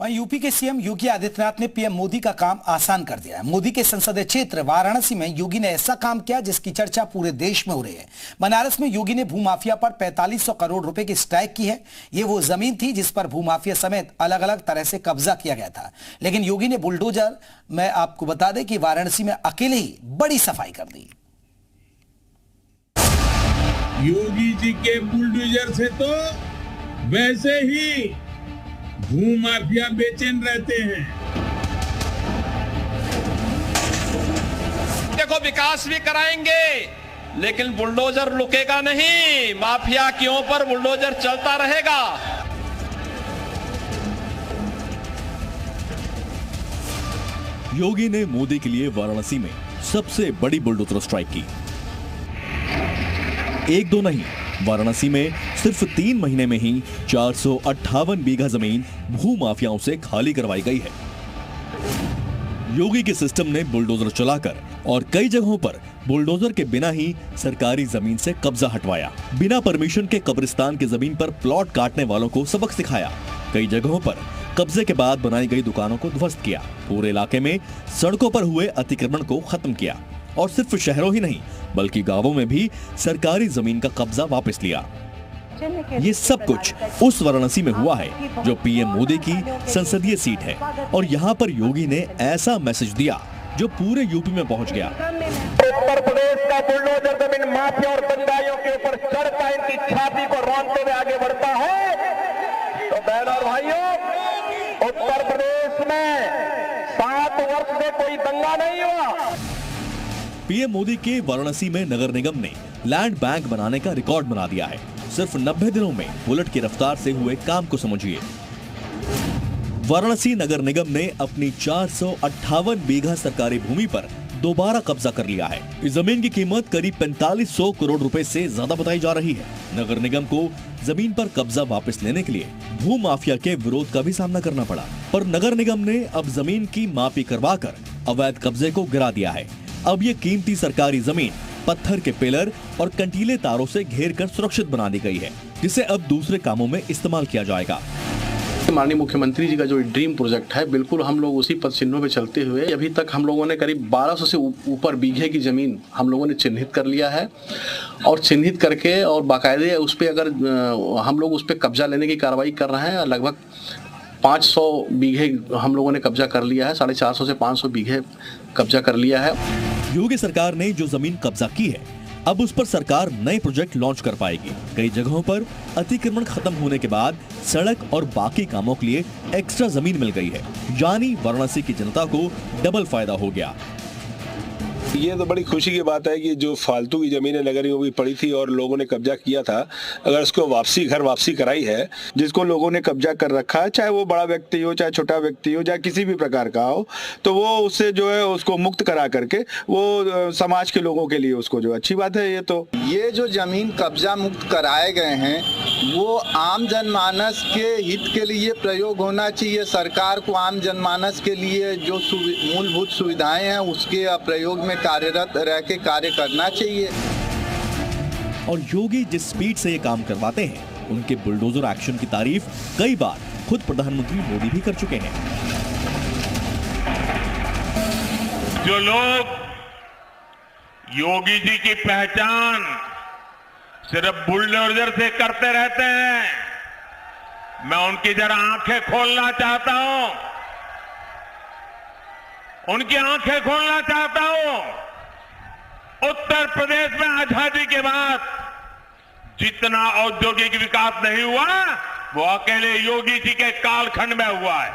वहीं यूपी के सीएम योगी आदित्यनाथ ने पीएम मोदी का काम आसान कर दिया है। मोदी के संसदीय क्षेत्र वाराणसी में योगी ने ऐसा काम किया जिसकी चर्चा पूरे देश में हो रही है। बनारस में योगी ने भूमाफिया पर 4500 करोड़ रुपए की स्ट्राइक की है। ये वो जमीन थी जिस पर भूमाफिया समेत अलग अलग तरह से कब्जा किया गया था, लेकिन योगी ने बुलडोजर में आपको बता दें कि वाराणसी में अकेले ही बड़ी सफाई कर दी। योगी जी के बुलडोजर से तो वैसे ही भूमाफिया बेचैन रहते हैं। देखो विकास भी कराएंगे, लेकिन बुलडोजर रुकेगा नहीं। माफिया क्यों पर बुलडोजर चलता रहेगा। योगी ने मोदी के लिए वाराणसी में सबसे बड़ी बुलडोजर स्ट्राइक की। एक दो नहीं, वाराणसी में सिर्फ 3 महीने में ही 458 बीघा जमीन भू माफियाओं से खाली करवाई गई है। योगी के सिस्टम ने बुलडोजर चलाकर और कई जगहों पर बुलडोजर के बिना ही सरकारी जमीन से कब्जा हटवाया। बिना परमिशन के कब्रिस्तान की जमीन पर प्लॉट काटने वालों को सबक सिखाया। कई जगहों पर कब्जे के बाद बनाई गई दुकानों को ध्वस्त किया। पूरे इलाके में सड़कों पर हुए अतिक्रमण को खत्म किया और सिर्फ शहरों ही नहीं बल्कि गांवों में भी सरकारी जमीन का कब्जा वापस लिया। ये सब कुछ उस वाराणसी में हुआ है जो पीएम मोदी की संसदीय सीट है, और यहाँ पर योगी ने ऐसा मैसेज दिया जो पूरे यूपी में पहुँच गया। उत्तर प्रदेश का बुलडोजर जमीन माफिया और दंगाइयों के ऊपर चढ़ता इनकी छाती को रौंदते हुए आगे बढ़ता है। तो बहनों और भाइयों, उत्तर प्रदेश में 7 वर्ष से कोई दंगा नहीं हुआ। पीएम मोदी के वाराणसी में नगर निगम ने लैंड बैंक बनाने का रिकॉर्ड बना दिया है। सिर्फ 90 दिनों में बुलेट की रफ्तार से हुए काम को समझिए। वाराणसी नगर निगम ने अपनी 458 बीघा सरकारी भूमि पर दोबारा कब्जा कर लिया है। इस जमीन की कीमत करीब 4500 करोड़ रुपए से ज्यादा बताई जा रही है। नगर निगम को जमीन पर कब्जा वापस लेने के लिए भू माफिया के विरोध का भी सामना करना पड़ा, पर नगर निगम ने अब जमीन की मापी करवाकर अवैध कब्जे को गिरा दिया है। अब ये कीमती सरकारी जमीन पत्थर के पिलर और कंटीले तारों से घेर कर सुरक्षित बना दी गई है, जिसे अब दूसरे कामों में इस्तेमाल किया जाएगा। माननीय मुख्यमंत्री जी का जो ड्रीम प्रोजेक्ट है, बिल्कुल हम लोग उसी पद चिन्हों पे चलते हुए अभी तक हम लोगों ने करीब 1200 से ऊपर बीघे की जमीन हम लोगों ने चिन्हित कर लिया है, और चिन्हित करके और बाकायदे उस पर अगर हम लोग उस पर कब्जा लेने की कार्रवाई कर रहे हैं। लगभग 500 बीघे हम लोगों ने कब्जा कर लिया है, 450 से 500 बीघे कब्जा कर लिया है। योगी सरकार ने जो जमीन कब्जा की है, अब उस पर सरकार नए प्रोजेक्ट लॉन्च कर पाएगी। कई जगहों पर अतिक्रमण खत्म होने के बाद सड़क और बाकी कामों के लिए एक्स्ट्रा जमीन मिल गई है, यानी वाराणसी की जनता को डबल फायदा हो गया। ये तो बड़ी खुशी की बात है कि जो फालतू की जमीनें नगर निगम की पड़ी थी और लोगों ने कब्जा किया था, अगर उसको घर वापसी कराई है, जिसको लोगों ने कब्जा कर रखा है, चाहे वो बड़ा व्यक्ति हो, चाहे छोटा व्यक्ति हो, चाहे किसी भी प्रकार का हो, तो वो उससे जो है उसको मुक्त करा करके वो समाज के लोगों के लिए उसको जो अच्छी बात है। ये जो जमीन कब्जा मुक्त कराए गए हैं वो आम जनमानस के हित के लिए प्रयोग होना चाहिए। सरकार को आम जनमानस के लिए जो मूलभूत सुविधाएं हैं उसके प्रयोग में कार्यरत रह के कार्य करना चाहिए। और योगी जिस स्पीड से ये काम करवाते हैं, उनके बुलडोजर एक्शन की तारीफ कई बार खुद प्रधानमंत्री मोदी भी कर चुके हैं। जो लोग योगी जी की पहचान सिर्फ बुलडोजर से करते रहते हैं, मैं उनकी जरा आंखें खोलना चाहता हूं, उनकी आंखें खोलना चाहता हूं। उत्तर प्रदेश में आजादी के बाद जितना औद्योगिक विकास नहीं हुआ वो अकेले योगी जी के कालखंड में हुआ है।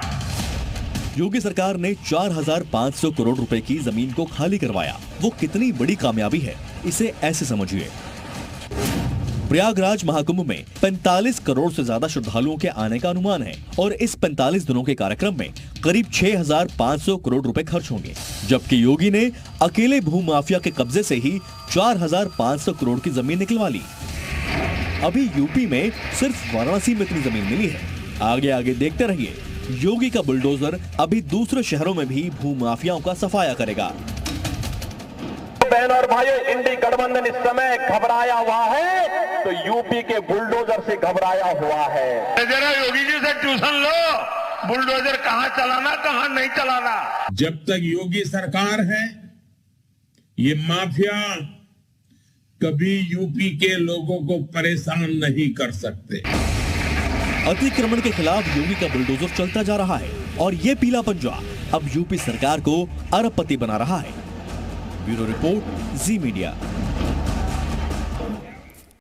योगी सरकार ने 4500 करोड़ रुपए की जमीन को खाली करवाया। वो कितनी बड़ी कामयाबी है, इसे ऐसे समझिए। प्रयागराज महाकुंभ में 45 करोड़ से ज्यादा श्रद्धालुओं के आने का अनुमान है, और इस 45 दिनों के कार्यक्रम में करीब 6500 करोड़ रुपए खर्च होंगे, जबकि योगी ने अकेले भू माफिया के कब्जे से ही 4500 करोड़ की जमीन निकलवा ली। अभी यूपी में सिर्फ वाराणसी में इतनी जमीन मिली है। आगे आगे देखते रहिए, योगी का बुलडोजर अभी दूसरे शहरों में भी भू माफियाओं का सफाया करेगा। बहनों और भाइयों, इंडी गठबंधन इस समय घबराया हुआ है तो यूपी के बुलडोजर से घबराया हुआ है। जरा योगी जी से ट्यूशन लो, बुलडोजर कहां चलाना कहां नहीं चलाना। जब तक योगी सरकार है ये माफिया कभी यूपी के लोगों को परेशान नहीं कर सकते। अतिक्रमण के खिलाफ योगी का बुलडोजर चलता जा रहा है और ये पीला पंजा अब यूपी सरकार को अरबपति बना रहा है। ब्यूरो रिपोर्ट, जी मीडिया।